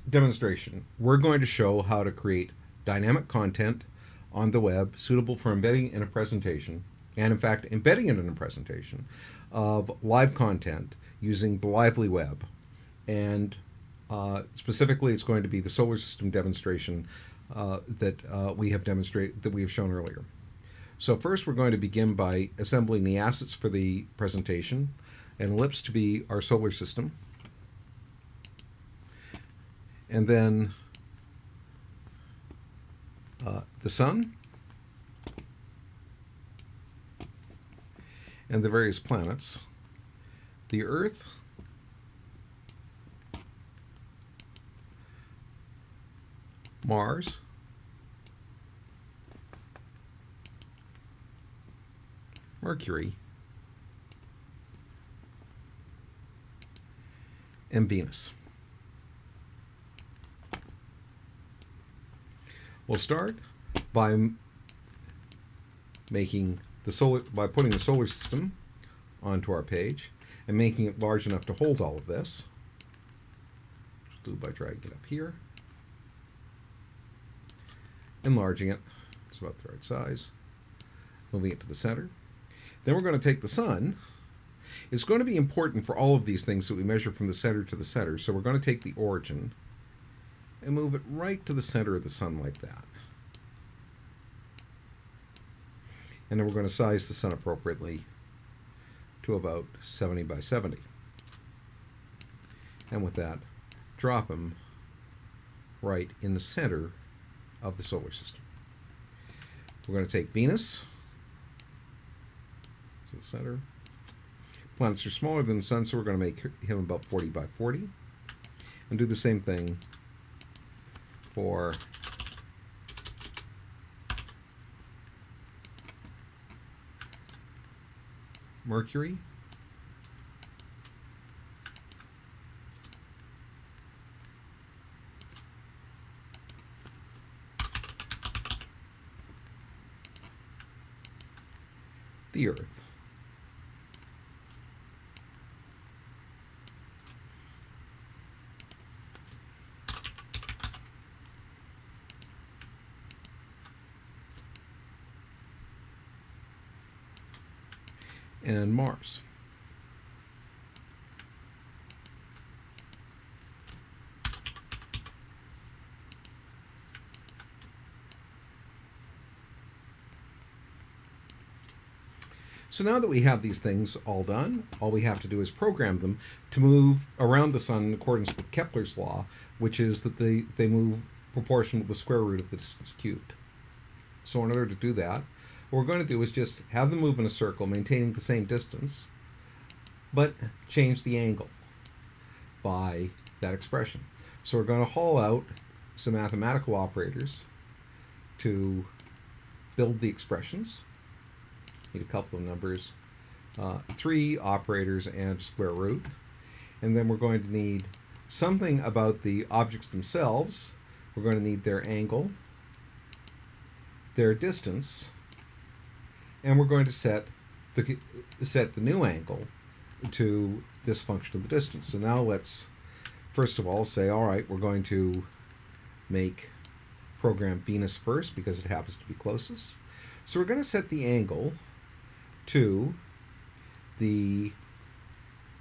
demonstration, we're going to show how to create dynamic content on the web suitable for embedding in a presentation, and in fact, embedding it in a presentation of live content using the Lively Web. And specifically, it's going to be the solar system demonstration that we have shown earlier. So first, we're going to begin by assembling the assets for the presentation. An ellipse to be our solar system, and then the sun and the various planets, the Earth, Mars, Mercury, and Venus. We'll start by putting the solar system onto our page and making it large enough to hold all of this. Just do it by dragging it up here, enlarging it. It's about the right size. Moving it to the center. Then we're going to take the sun. It's going to be important for all of these things that we measure from the center to the center. So we're going to take the origin and move it right to the center of the sun like that. And then we're going to size the sun appropriately to about 70 by 70. And with that, drop him right in the center of the solar system. We're going to take Venus to the center. Planets are smaller than the sun, so we're going to make him about 40 by 40. And do the same thing for Mercury, the Earth, and Mars. So now that we have these things all done, all we have to do is program them to move around the sun in accordance with Kepler's law, which is that they move proportional to the square root of the distance cubed. So in order to do that, what we're going to do is just have them move in a circle, maintaining the same distance, but change the angle by that expression. So we're going to haul out some mathematical operators to build the expressions. Need a couple of numbers, 3 operators and a square root. And then we're going to need something about the objects themselves. We're going to need their angle, their distance, and we're going to set the new angle to this function of the distance. So now let's first of all say, all right, we're going to program Venus first because it happens to be closest. So we're going to set the angle to the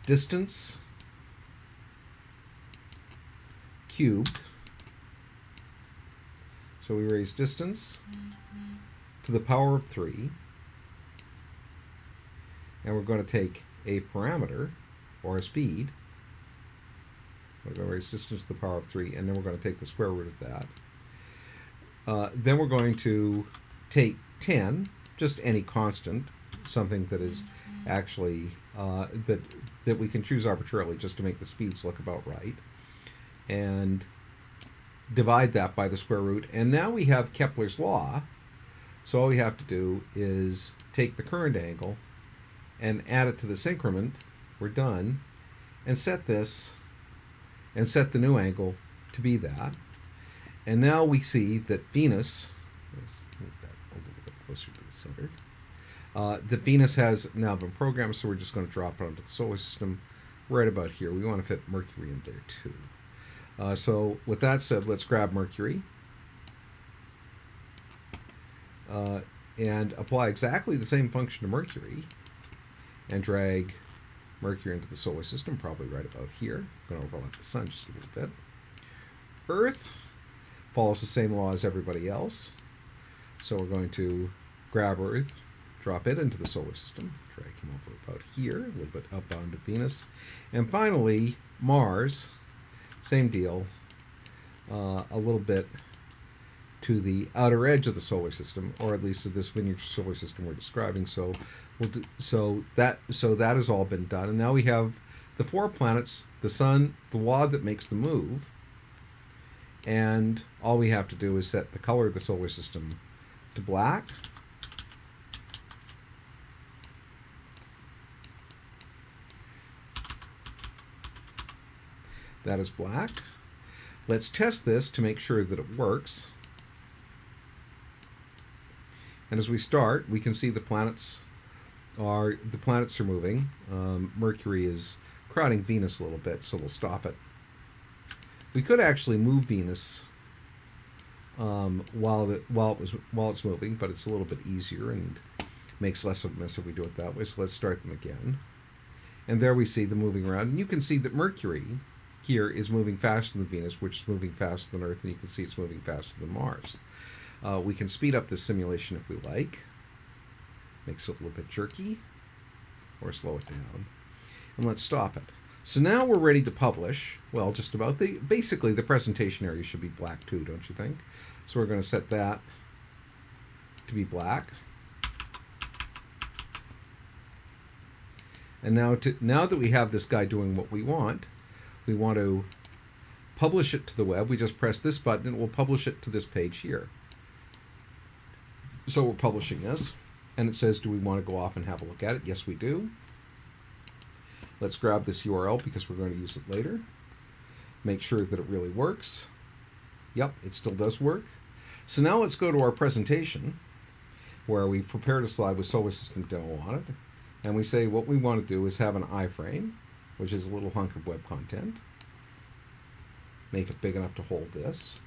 distance cubed. So we raise distance to the power of 3, and we're going to take a parameter or a speed. We're going to raise distance to the power of 3, and then we're going to take the square root of that. Then we're going to take 10, just any constant, something that is actually that we can choose arbitrarily just to make the speeds look about right, and divide that by the square root. And now we have Kepler's law, so all we have to do is take the current angle and add it to this increment. We're done, and set the new angle to be that. And now we see that Venus, move that a little bit closer to the center, that Venus has now been programmed, so we're just going to drop it onto the solar system right about here. We want to fit Mercury in there too. So with that said, let's grab Mercury and apply exactly the same function to Mercury and drag Mercury into the solar system, probably right about here. I'm going to overlap the sun just a little bit. Earth follows the same law as everybody else. So we're going to grab Earth, drop it into the solar system, drag him over about here, a little bit up onto Venus. And finally, Mars, same deal, a little bit to the outer edge of the solar system, or at least of this miniature solar system we're describing. So that has all been done, and now we have the 4 planets, the sun, the law that makes them move, and all we have to do is set the color of the solar system to black. That is black. Let's test this to make sure that it works. And as we start, we can see the planets are moving. Mercury is crowding Venus a little bit, so we'll stop it. We could actually move Venus while it's moving, but it's a little bit easier and makes less of a mess if we do it that way. So let's start them again. And there we see them moving around. And you can see that Mercury here is moving faster than Venus, which is moving faster than Earth, and you can see it's moving faster than Mars. We can speed up this simulation if we like. Makes it a little bit jerky, or slow it down. And let's stop it. So now we're ready to publish. Well, just about. Basically, the presentation area should be black too, don't you think? So we're going to set that to be black. And now that we have this guy doing what we want to publish it to the web. We just press this button and we'll publish it to this page here. So we're publishing this, and it says, do we want to go off and have a look at it? Yes, we do. Let's grab this URL because we're going to use it later. Make sure that it really works. Yep, it still does work. So now let's go to our presentation where we've prepared a slide with Solar System Demo on it. And we say what we want to do is have an iframe, which is a little hunk of web content. Make it big enough to hold this.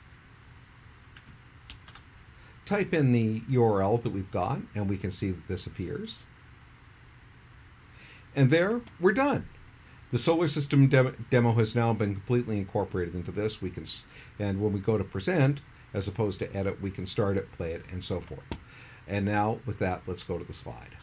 Type in the URL that we've got, and we can see that this appears. And there, we're done. The Solar System demo has now been completely incorporated into this. And when we go to present, as opposed to edit, we can start it, play it, and so forth. And now, with that, let's go to the slide.